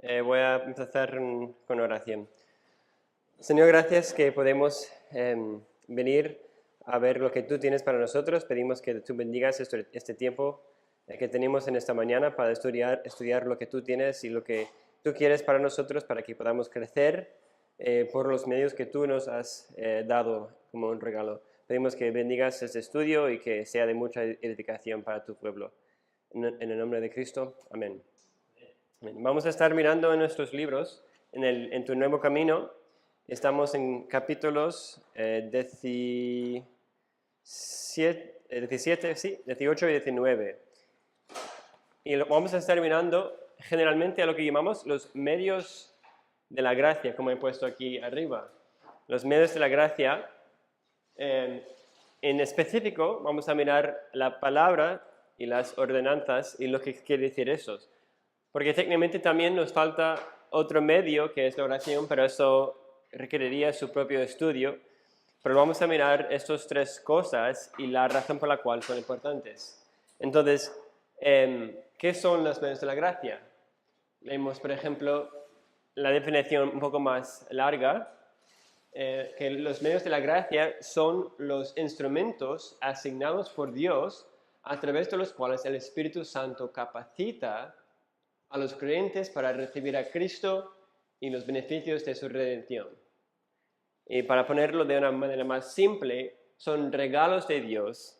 Voy a empezar con oración. Señor, gracias que podemos venir a ver lo que tú tienes para nosotros. Pedimos que tú bendigas este tiempo que tenemos en esta mañana para estudiar lo que tú tienes y lo que tú quieres para nosotros, para que podamos crecer por los medios que tú nos has dado como un regalo. Pedimos que bendigas este estudio y que sea de mucha edificación para tu pueblo. En el nombre de Cristo, amén. Vamos a estar mirando en nuestros libros, en tu nuevo camino. Estamos en capítulos 18 y 19. Y vamos a estar mirando generalmente a lo que llamamos los medios de la gracia, como he puesto aquí arriba. Los medios de la gracia, en específico, vamos a mirar la palabra y las ordenanzas y lo que quiere decir eso. Porque técnicamente también nos falta otro medio, que es la oración, pero eso requeriría su propio estudio. Pero vamos a mirar estas tres cosas y la razón por la cual son importantes. Entonces, ¿qué son los medios de la gracia? Leemos, por ejemplo, la definición un poco más larga, que los medios de la gracia son los instrumentos asignados por Dios a través de los cuales el Espíritu Santo capacita a los creyentes para recibir a Cristo y los beneficios de su redención. Y para ponerlo de una manera más simple, son regalos de Dios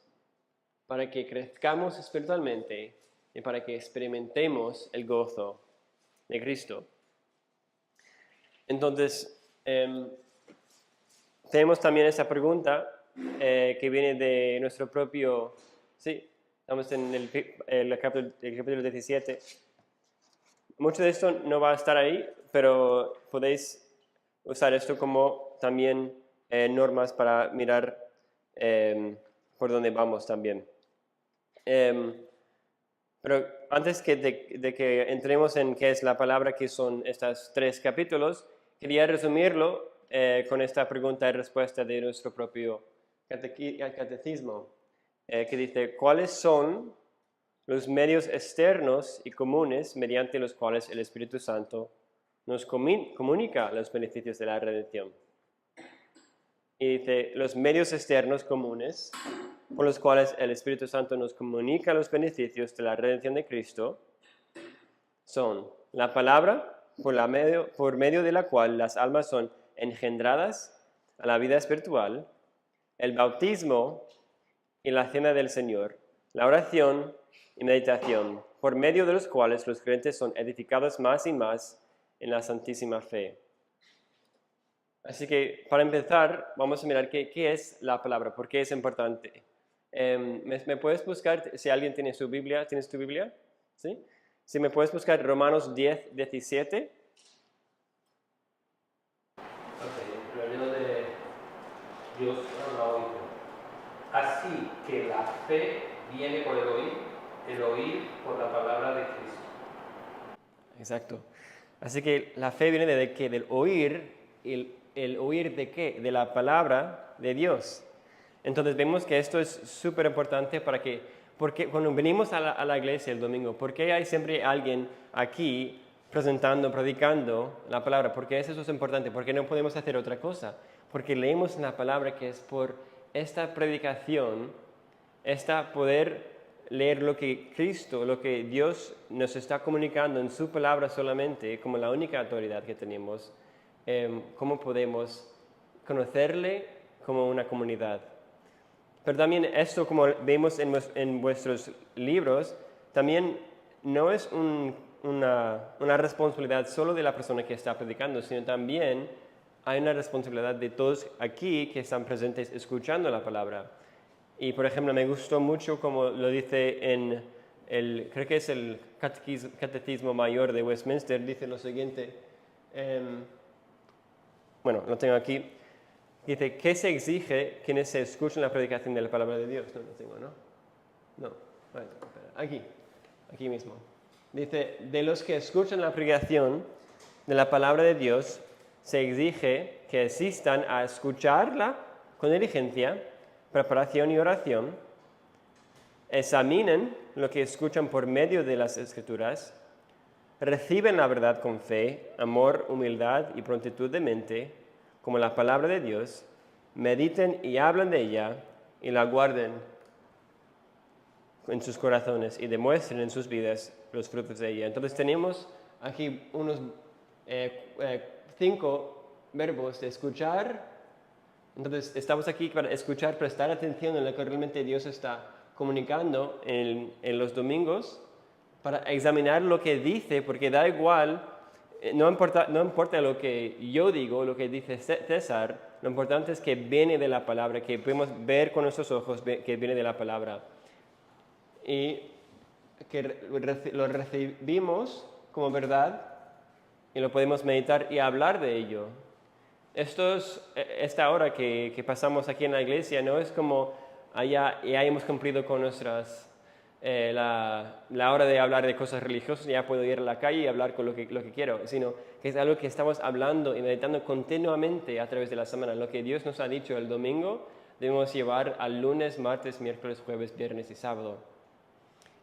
para que crezcamos espiritualmente y para que experimentemos el gozo de Cristo. Entonces, tenemos también esta pregunta que viene de nuestro propio... Sí, estamos en el capítulo 17. Mucho de esto no va a estar ahí, pero podéis usar esto como también normas para mirar por dónde vamos también. Pero antes de que entremos en qué es la palabra, que son estos tres capítulos, quería resumirlo con esta pregunta y respuesta de nuestro propio catecismo, que dice, ¿cuáles son los medios externos y comunes mediante los cuales el Espíritu Santo nos comunica los beneficios de la redención? Y dice, los medios externos comunes por los cuales el Espíritu Santo nos comunica los beneficios de la redención de Cristo son la palabra, por medio de la cual las almas son engendradas a la vida espiritual, el bautismo y la cena del Señor, la oración y meditación, por medio de los cuales los creyentes son edificados más y más en la santísima fe. Así que, para empezar, vamos a mirar qué es la palabra, por qué es importante. ¿Me puedes buscar, si alguien tiene su Biblia, ¿tienes tu Biblia? ¿Sí? Si me puedes buscar Romanos 10, 17. Ok, el libro de Dios habla hoy. Así que la fe viene por el oír por la palabra de Cristo. Exacto. Así que la fe viene de qué? Del oír. ¿El oír de qué? De la palabra de Dios. Entonces vemos que esto es súper importante porque cuando venimos a la iglesia el domingo, ¿por qué hay siempre alguien aquí presentando, predicando la palabra? Porque eso es importante, porque no podemos hacer otra cosa. Porque leemos la palabra que es por esta predicación, poder leer lo que Cristo, lo que Dios nos está comunicando en su palabra solamente, como la única autoridad que tenemos, cómo podemos conocerle como una comunidad. Pero también esto, como vemos en vuestros libros, también no es una responsabilidad solo de la persona que está predicando, sino también hay una responsabilidad de todos aquí que están presentes escuchando la palabra. Y, por ejemplo, me gustó mucho como lo dice creo que es el Catecismo Mayor de Westminster, dice lo siguiente, bueno, lo tengo aquí, dice, ¿qué se exige quienes se escuchan la predicación de la palabra de Dios? No lo tengo, ¿no? No, bueno, aquí mismo. Dice, de los que escuchan la predicación de la palabra de Dios, se exige que asistan a escucharla con diligencia, preparación y oración, examinen lo que escuchan por medio de las Escrituras, reciben la verdad con fe, amor, humildad y prontitud de mente, como la palabra de Dios, mediten y hablan de ella y la guarden en sus corazones y demuestren en sus vidas los frutos de ella. Entonces tenemos aquí unos 5 verbos de escuchar. Entonces estamos aquí para escuchar, prestar atención en lo que realmente Dios está comunicando en los domingos, para examinar lo que dice, porque da igual, no importa lo que yo digo, lo que dice César, lo importante es que viene de la palabra, que podemos ver con nuestros ojos que viene de la palabra. Y que lo recibimos como verdad y lo podemos meditar y hablar de ello. Esta hora que pasamos aquí en la iglesia no es como ya hemos cumplido con la hora de hablar de cosas religiosas, ya puedo ir a la calle y hablar con lo que quiero, sino que es algo que estamos hablando y meditando continuamente a través de la semana. Lo que Dios nos ha dicho el domingo debemos llevar al lunes, martes, miércoles, jueves, viernes y sábado.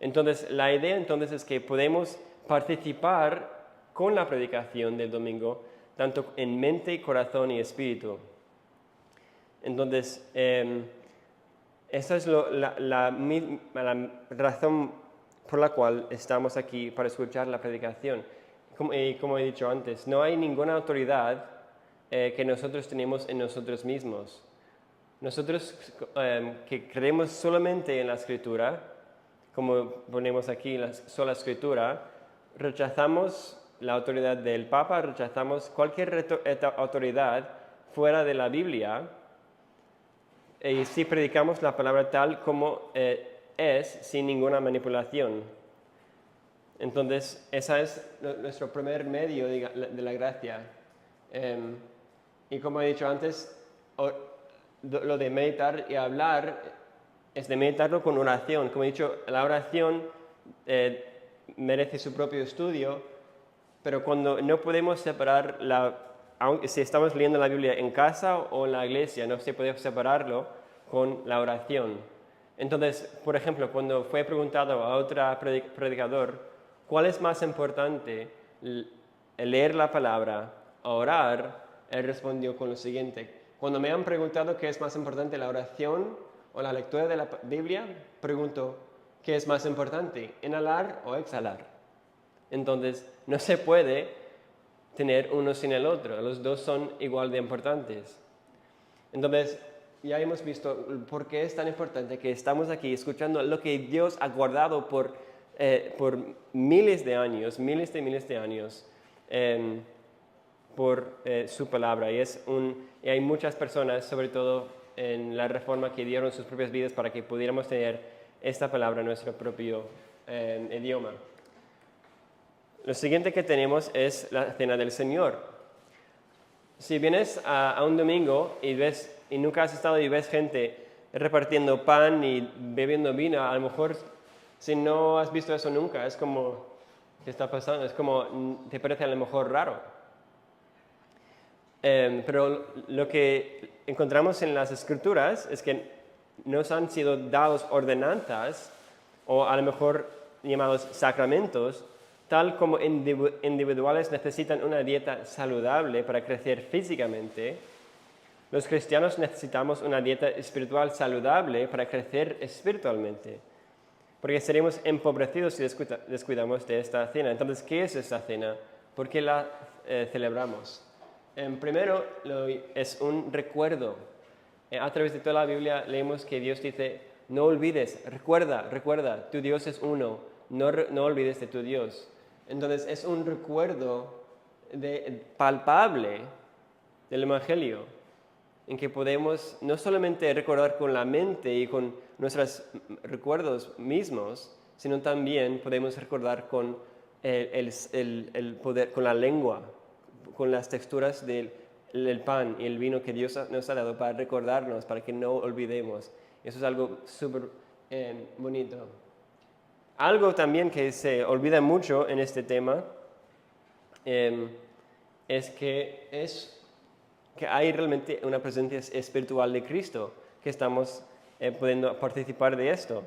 Entonces, la idea es que podemos participar con la predicación del domingo, tanto en mente, corazón y espíritu. Entonces, esa es la razón por la cual estamos aquí, para escuchar la predicación. Como he dicho antes, no hay ninguna autoridad que nosotros tenemos en nosotros mismos. Nosotros que creemos solamente en la Escritura, como ponemos aquí la sola Escritura, rechazamos la autoridad del Papa, rechazamos cualquier autoridad fuera de la Biblia, y si predicamos la palabra tal como es, sin ninguna manipulación. Entonces, ese es nuestro primer medio de la gracia. Y como he dicho antes, lo de meditar y hablar es de meditarlo con oración. Como he dicho, la oración merece su propio estudio, pero cuando no podemos separar, si estamos leyendo la Biblia en casa o en la iglesia, no se puede separarlo con la oración. Entonces, por ejemplo, cuando fue preguntado a otro predicador, ¿cuál es más importante, leer la palabra o orar? Él respondió con lo siguiente: cuando me han preguntado qué es más importante, la oración o la lectura de la Biblia, pregunto, ¿qué es más importante, inhalar o exhalar? Entonces, no se puede tener uno sin el otro, los dos son igual de importantes. Entonces, ya hemos visto por qué es tan importante que estamos aquí escuchando lo que Dios ha guardado por miles de años, por su palabra. Y hay muchas personas, sobre todo en la Reforma, que dieron sus propias vidas para que pudiéramos tener esta palabra en nuestro propio idioma. Lo siguiente que tenemos es la Cena del Señor. Si vienes a un domingo y nunca has estado y ves gente repartiendo pan y bebiendo vino, a lo mejor si no has visto eso nunca, es como, ¿qué está pasando? Es como, te parece a lo mejor raro. Pero lo que encontramos en las Escrituras es que nos han sido dados ordenanzas, o a lo mejor llamados sacramentos, tal como individuales necesitan una dieta saludable para crecer físicamente. Los cristianos necesitamos una dieta espiritual saludable para crecer espiritualmente, porque seremos empobrecidos si descuidamos de esta cena. Entonces, ¿qué es esta cena? ¿Por qué la celebramos? Primero, es un recuerdo. A través de toda la Biblia leemos que Dios dice: no olvides, recuerda, tu Dios es uno, no olvides de tu Dios. Entonces, es un recuerdo palpable del Evangelio, en que podemos no solamente recordar con la mente y con nuestros recuerdos mismos, sino también podemos recordar con el poder, con la lengua, con las texturas del pan y el vino que Dios nos ha dado, para recordarnos, para que no olvidemos. Eso es algo súper bonito. Algo también que se olvida mucho en este tema es que hay realmente una presencia espiritual de Cristo, que estamos pudiendo participar de esto.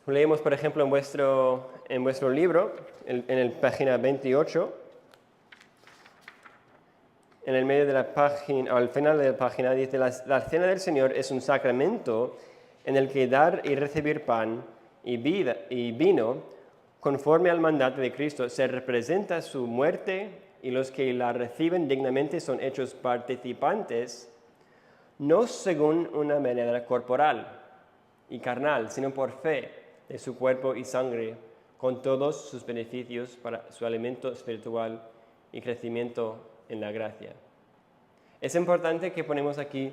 Leemos, por ejemplo, en vuestro libro, en el página 28, en el medio de la página, o al final de la página, dice, la cena del Señor es un sacramento en el que dar y recibir pan y vino, conforme al mandato de Cristo, se representa su muerte y los que la reciben dignamente son hechos participantes, no según una manera corporal y carnal, sino por fe de su cuerpo y sangre, con todos sus beneficios para su alimento espiritual y crecimiento en la gracia. Es importante que ponemos aquí,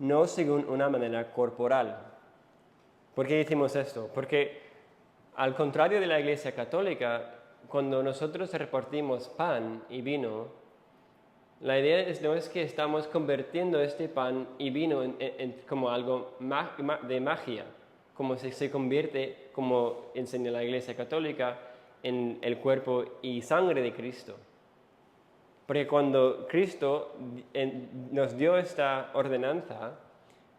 no según una manera corporal. ¿Por qué decimos esto? Porque al contrario de la Iglesia Católica, cuando nosotros repartimos pan y vino, la idea no es que estamos convirtiendo este pan y vino como algo de magia, como se convierte, como enseña la Iglesia Católica, en el cuerpo y sangre de Cristo. Porque cuando Cristo nos dio esta ordenanza,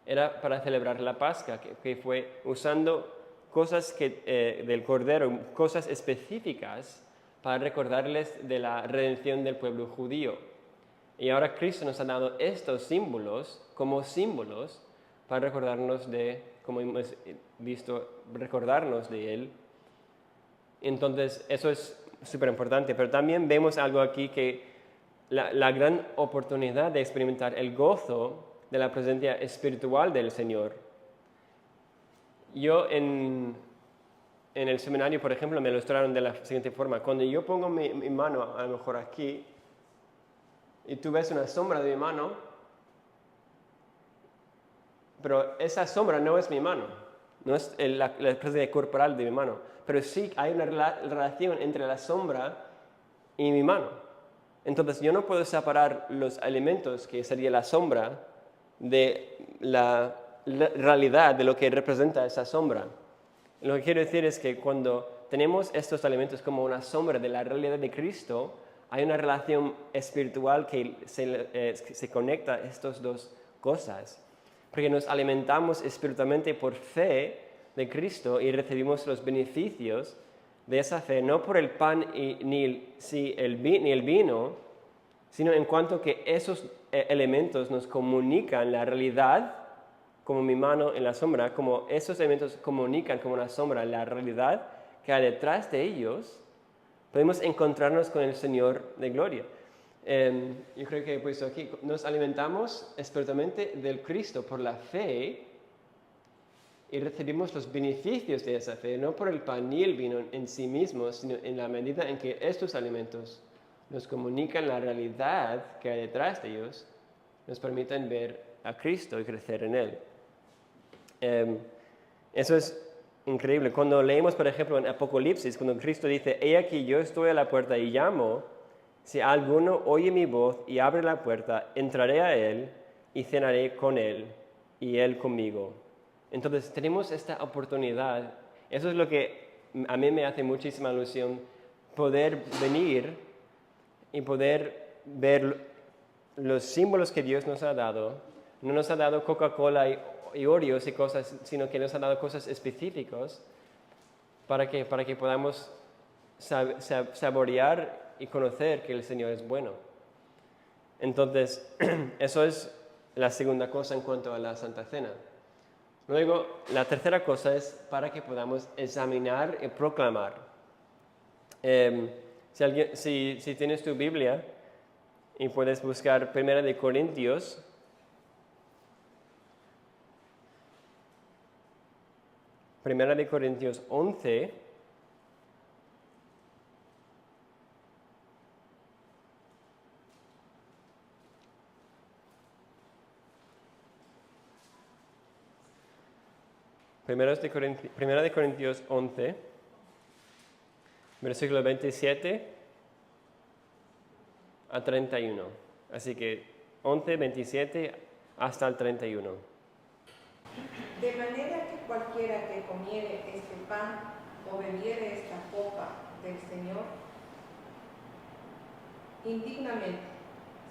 era para celebrar la Pascua, que fue usando cosas del Cordero, cosas específicas para recordarles de la redención del pueblo judío. Y ahora Cristo nos ha dado estos símbolos como símbolos para recordarnos como hemos visto, recordarnos de Él. Entonces, eso es súper importante. Pero también vemos algo aquí que la gran oportunidad de experimentar el gozo de la presencia espiritual del Señor. Yo en el seminario, por ejemplo, me ilustraron de la siguiente forma. Cuando yo pongo mi mano, a lo mejor aquí, y tú ves una sombra de mi mano, pero esa sombra no es mi mano, no es la presencia corporal de mi mano, pero sí hay una relación entre la sombra y mi mano. Entonces yo no puedo separar los elementos, que sería la sombra, de la realidad de lo que representa esa sombra. Lo que quiero decir es que cuando tenemos estos elementos como una sombra de la realidad de Cristo, hay una relación espiritual que se conecta a estas dos cosas. Porque nos alimentamos espiritualmente por fe de Cristo y recibimos los beneficios de esa fe, no por el pan ni el vino, sino en cuanto que esos elementos nos comunican la realidad, como mi mano en la sombra, como esos elementos comunican como una sombra la realidad que hay detrás de ellos, podemos encontrarnos con el Señor de gloria. Yo creo que he puesto aquí, nos alimentamos espiritualmente del Cristo por la fe y recibimos los beneficios de esa fe, no por el pan ni el vino en sí mismos, sino en la medida en que estos alimentos nos comunican la realidad que hay detrás de ellos, nos permiten ver a Cristo y crecer en Él. Eso es increíble. Cuando leemos, por ejemplo, en Apocalipsis, cuando Cristo dice, he aquí yo estoy a la puerta y llamo, si alguno oye mi voz y abre la puerta, entraré a Él y cenaré con Él y Él conmigo. Entonces tenemos esta oportunidad. Eso es lo que a mí me hace muchísima ilusión, poder venir y poder ver los símbolos que Dios nos ha dado. No nos ha dado Coca-Cola y Oreos y cosas, sino que nos ha dado cosas específicas para que podamos saborear y conocer que el Señor es bueno. Entonces, eso es la segunda cosa en cuanto a la Santa Cena. Luego, la tercera cosa es para que podamos examinar y proclamar. Si tienes tu Biblia y puedes buscar 1 Corintios, Primera de Corintios 11, Primera de Corintios 11, versículo 27 a 31. Así que 11, 27 hasta el 31. De manera que cualquiera que comiere este pan o bebiere esta copa del Señor, indignamente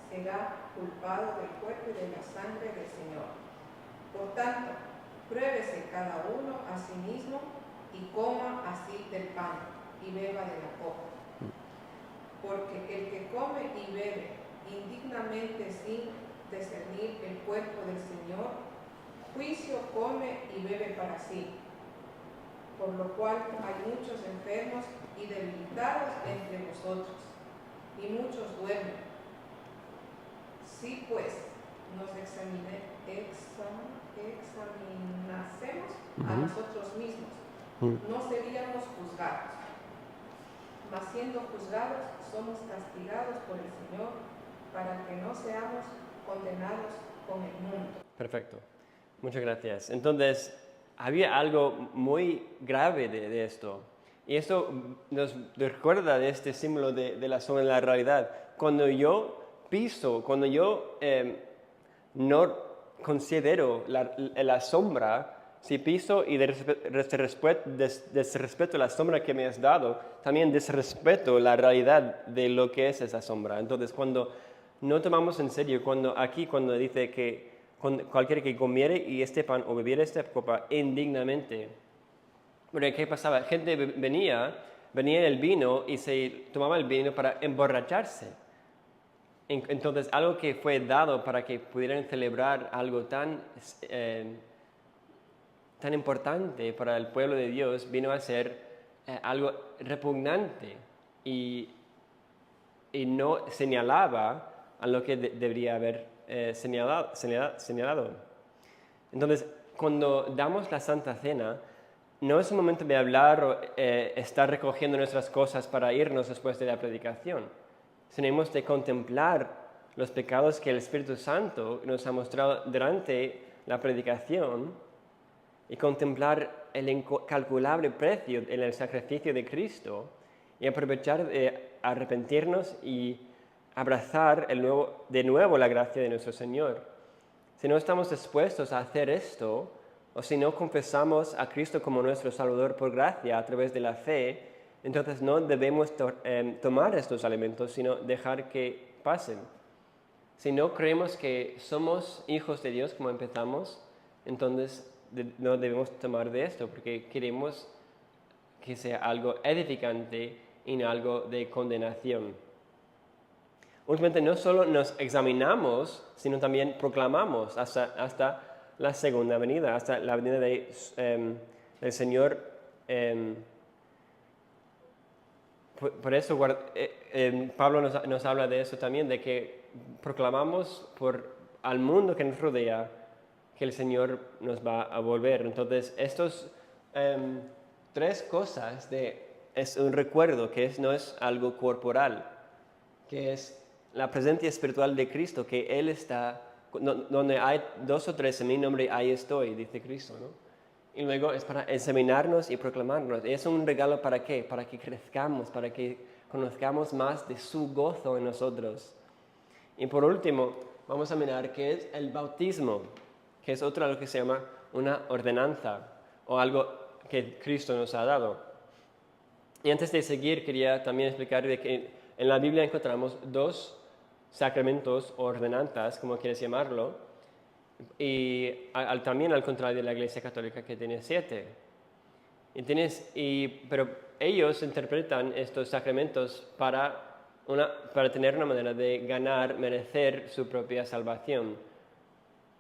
será culpado del cuerpo y de la sangre del Señor. Por tanto, pruébese cada uno a sí mismo y coma así del pan y beba de la copa. Porque el que come y bebe indignamente sin discernir el cuerpo del Señor, juicio come y bebe para sí. Por lo cual hay muchos enfermos y debilitados entre vosotros, y muchos duermen. Si pues nos examinásemos a nosotros mismos, no seríamos juzgados. Mas siendo juzgados, somos castigados por el Señor, para que no seamos condenados con el mundo. Perfecto. Muchas gracias. Entonces, había algo muy grave de esto. Y esto nos recuerda de este símbolo de la sombra de la realidad. Cuando yo piso, cuando yo no considero la sombra, si piso y desrespeto la sombra que me has dado, también desrespeto la realidad de lo que es esa sombra. Entonces, cuando no tomamos en serio, cuando dice que cualquiera que comiere y este pan o bebiera esta copa indignamente, porque ¿qué pasaba? Gente venía el vino y se tomaba el vino para emborracharse. Entonces, algo que fue dado para que pudieran celebrar algo tan importante para el pueblo de Dios vino a ser algo repugnante y no señalaba a lo que debería haber señalado. Entonces, cuando damos la Santa Cena, no es un momento de hablar o estar recogiendo nuestras cosas para irnos después de la predicación. Tenemos de contemplar los pecados que el Espíritu Santo nos ha mostrado durante la predicación y contemplar el incalculable precio en el sacrificio de Cristo y aprovechar de arrepentirnos y abrazar de nuevo la gracia de nuestro Señor. Si no estamos dispuestos a hacer esto, o si no confesamos a Cristo como nuestro Salvador por gracia a través de la fe, entonces no debemos tomar estos alimentos, sino dejar que pasen. Si no creemos que somos hijos de Dios como empezamos, entonces no debemos tomar de esto, porque queremos que sea algo edificante y no algo de condenación. Últimamente no solo nos examinamos, sino también proclamamos hasta la segunda venida, hasta la venida del Señor. Por eso Pablo nos habla de eso también, de que proclamamos al mundo que nos rodea que el Señor nos va a volver. Entonces, estos tres cosas es un recuerdo que no es algo corporal, que es la presencia espiritual de Cristo, que Él está, donde hay 2 o 3 en mi nombre, ahí estoy, dice Cristo, ¿no? Y luego es para examinarnos y proclamarnos. Y es un regalo ¿para qué? Para que crezcamos, para que conozcamos más de su gozo en nosotros. Y por último, vamos a mirar qué es el bautismo, que es lo que se llama una ordenanza, o algo que Cristo nos ha dado. Y antes de seguir, quería también explicar de que en la Biblia encontramos 2 sacramentos o ordenanzas, como quieres llamarlo, y también al contrario de la Iglesia Católica, que tiene 7. Pero ellos interpretan estos sacramentos para tener una manera de merecer su propia salvación.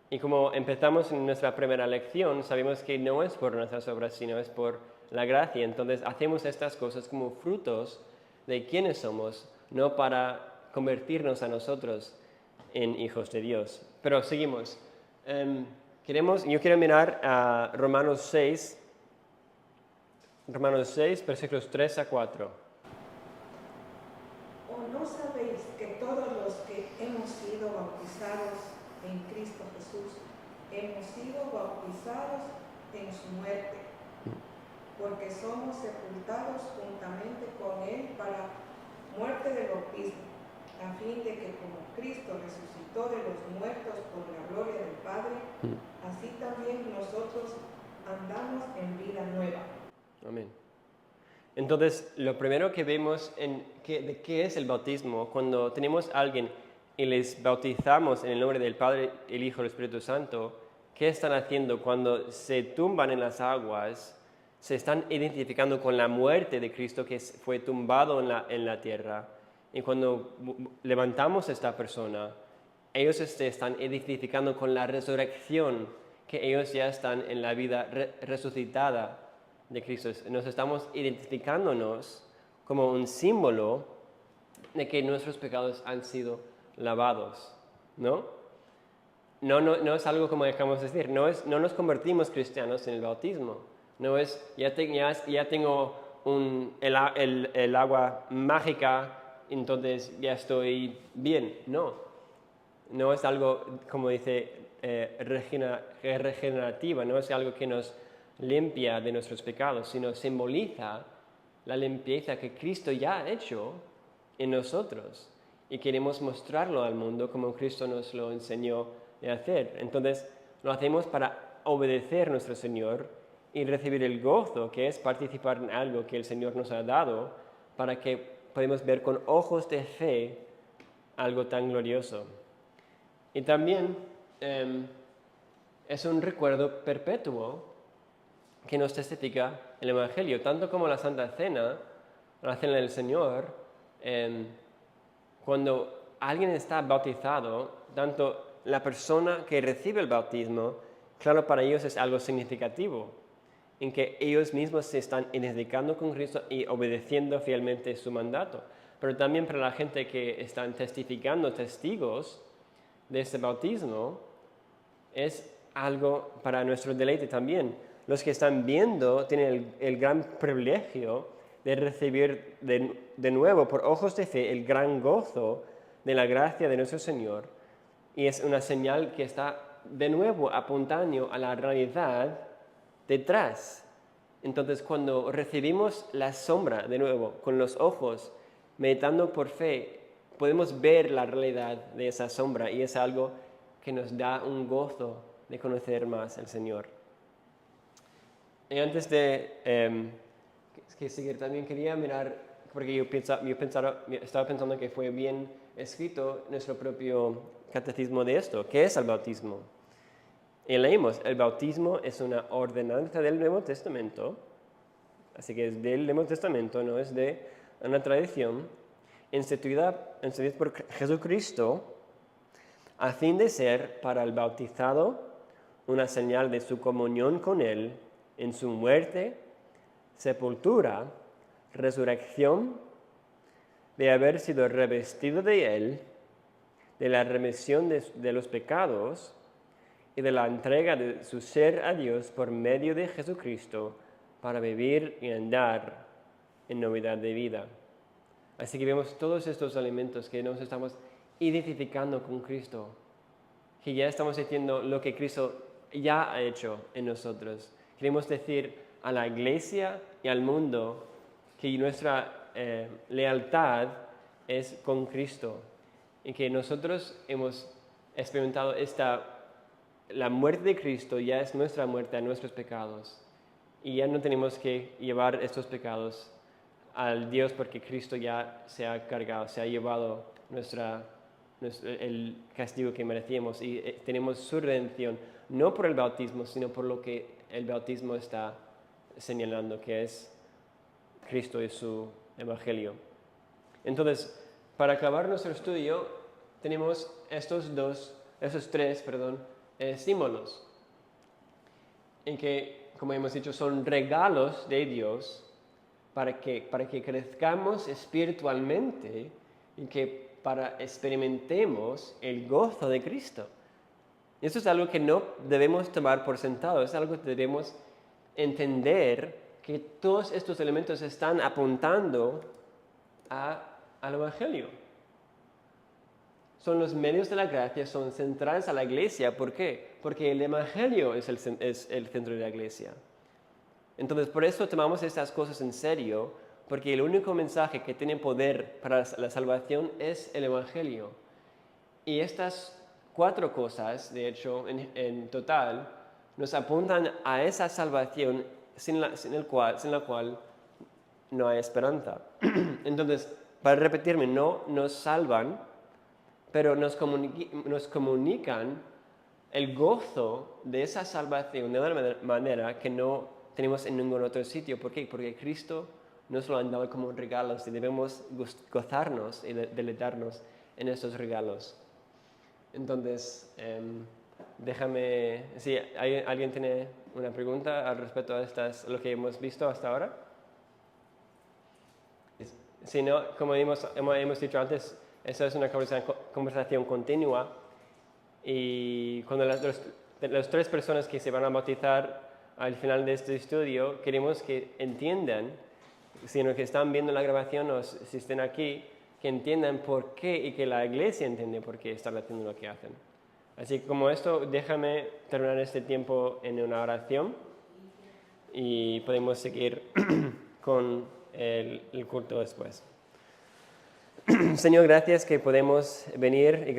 Y como empezamos en nuestra primera lección, sabemos que no es por nuestras obras, sino es por la gracia. Entonces hacemos estas cosas como frutos de quiénes somos, no para convertirnos a nosotros en hijos de Dios. Pero seguimos. Yo quiero mirar a Romanos 6, versículos 3 a 4. ¿O no sabéis que todos los que hemos sido bautizados en Cristo Jesús, hemos sido bautizados en su muerte? Porque somos sepultados juntamente con Él para muerte del bautismo, a fin de que como Cristo resucitó de los muertos por la gloria del Padre, así también nosotros andamos en vida nueva. Amén. Entonces, lo primero que vemos de qué es el bautismo, cuando tenemos a alguien y les bautizamos en el nombre del Padre, el Hijo y el Espíritu Santo, ¿qué están haciendo? Cuando se tumban en las aguas, se están identificando con la muerte de Cristo que fue tumbado en la tierra. Y cuando levantamos a esta persona, ellos se están identificando con la resurrección, que ellos ya están en la vida resucitada de Cristo. Nos estamos identificándonos como un símbolo de que nuestros pecados han sido lavados, ¿no? No es algo como dejamos de decir, no nos convertimos cristianos en el bautismo, no es ya tengo el agua mágica, entonces ya estoy bien, no es algo como dice regenerativa, no es algo que nos limpia de nuestros pecados, sino simboliza la limpieza que Cristo ya ha hecho en nosotros y queremos mostrarlo al mundo como Cristo nos lo enseñó a hacer. Entonces lo hacemos para obedecer a nuestro Señor y recibir el gozo que es participar en algo que el Señor nos ha dado para que podamos ver con ojos de fe algo tan glorioso. Y también es un recuerdo perpetuo que nos testifica el Evangelio, tanto como la Santa Cena, la Cena del Señor. Cuando alguien está bautizado, tanto la persona que recibe el bautismo, claro, para ellos es algo significativo, en que ellos mismos se están identificando con Cristo y obedeciendo fielmente su mandato. Pero también para la gente que están testificando, testigos de este bautismo, es algo para nuestro deleite también. Los que están viendo tienen el gran privilegio de recibir de nuevo por ojos de fe el gran gozo de la gracia de nuestro Señor. Y es una señal que está de nuevo apuntando a la realidad detrás. Entonces, cuando recibimos la sombra de nuevo con los ojos, meditando por fe, podemos ver la realidad de esa sombra y es algo que nos da un gozo de conocer más al Señor. Y antes de seguir, también quería mirar, porque yo estaba pensando que fue bien escrito nuestro propio catecismo de esto. ¿Qué es el bautismo? Y leímos, el bautismo es una ordenanza del Nuevo Testamento, así que es del Nuevo Testamento, no es de una tradición, instituida por Jesucristo, a fin de ser para el bautizado una señal de su comunión con Él en su muerte, sepultura, resurrección, de haber sido revestido de Él, de la remisión de los pecados y de la entrega de su ser a Dios por medio de Jesucristo para vivir y andar en novedad de vida. Así que vemos todos estos elementos que nos estamos identificando con Cristo, que ya estamos haciendo lo que Cristo ya ha hecho en nosotros. Queremos decir a la iglesia y al mundo que nuestra lealtad es con Cristo y que nosotros hemos experimentado la muerte de Cristo ya es nuestra muerte a nuestros pecados y ya no tenemos que llevar estos pecados al Dios porque Cristo ya se ha cargado, se ha llevado el castigo que merecíamos y tenemos su redención, no por el bautismo, sino por lo que el bautismo está señalando, que es Cristo y su Evangelio. Entonces, para acabar nuestro estudio, tenemos esos tres símbolos, en que, como hemos dicho, son regalos de Dios para que crezcamos espiritualmente y que experimentemos el gozo de Cristo. Eso es algo que no debemos tomar por sentado, es algo que debemos entender que todos estos elementos están apuntando al Evangelio. Son los medios de la gracia, son centrales a la iglesia. ¿Por qué? Porque el Evangelio es el centro de la iglesia. Entonces, por eso tomamos estas cosas en serio, porque el único mensaje que tiene poder para la salvación es el Evangelio. Y estas 4 cosas, de hecho, en total, nos apuntan a esa salvación sin la cual no hay esperanza. Entonces, para repetirme, no nos salvan, pero nos comunican el gozo de esa salvación de una manera que no tenemos en ningún otro sitio. ¿Por qué? Porque Cristo nos lo han dado como regalos y debemos gozarnos y deleitarnos en estos regalos. Entonces, déjame, si alguien tiene una pregunta al respecto a lo que hemos visto hasta ahora. Si no, como hemos dicho antes, eso es una conversación continua y cuando las 3 personas que se van a bautizar al final de este estudio, queremos que entiendan, si los que están viendo la grabación o si estén aquí, que entiendan por qué y que la iglesia entiende por qué están haciendo lo que hacen. Así que como esto, déjame terminar este tiempo en una oración y podemos seguir con el culto después. Señor, gracias que podemos venir y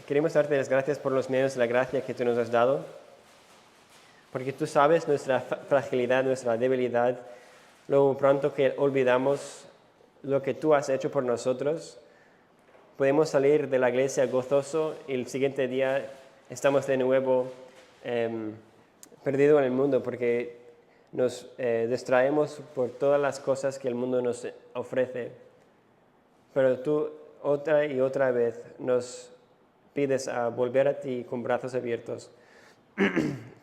queremos darte las gracias por los medios de la gracia que tú nos has dado, porque tú sabes nuestra fragilidad, nuestra debilidad, lo pronto que olvidamos lo que tú has hecho por nosotros. Podemos salir de la iglesia gozoso y el siguiente día estamos de nuevo perdidos en el mundo porque nos distraemos por todas las cosas que el mundo nos ofrece. Pero tú otra y otra vez nos pides a volver a ti con brazos abiertos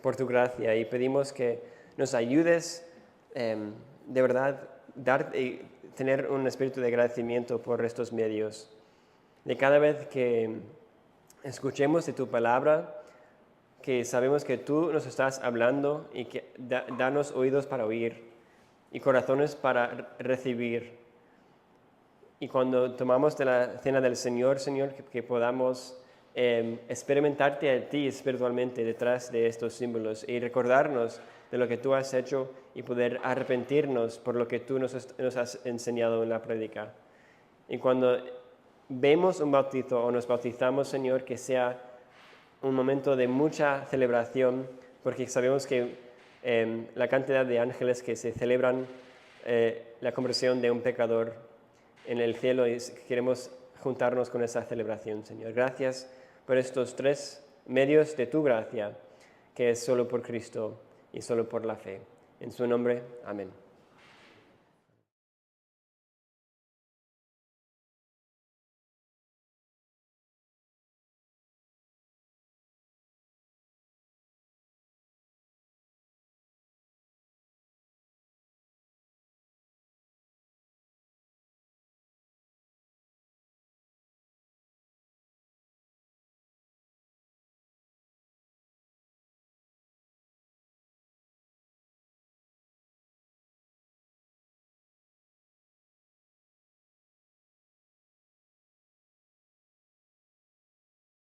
por tu gracia y pedimos que nos ayudes de verdad tener un espíritu de agradecimiento por estos medios. De cada vez que escuchemos de tu palabra, que sabemos que tú nos estás hablando y que danos oídos para oír y corazones para recibir. Y cuando tomamos de la cena del Señor, que podamos experimentarte a ti espiritualmente detrás de estos símbolos y recordarnos de lo que tú has hecho y poder arrepentirnos por lo que tú nos has enseñado en la prédica. Y cuando vemos un bautizo o nos bautizamos, Señor, que sea un momento de mucha celebración, porque sabemos que la cantidad de ángeles que se celebran la conversión de un pecador en el cielo y queremos juntarnos con esa celebración, Señor. Gracias por estos 3 medios de tu gracia, que es solo por Cristo y solo por la fe. En su nombre, amén.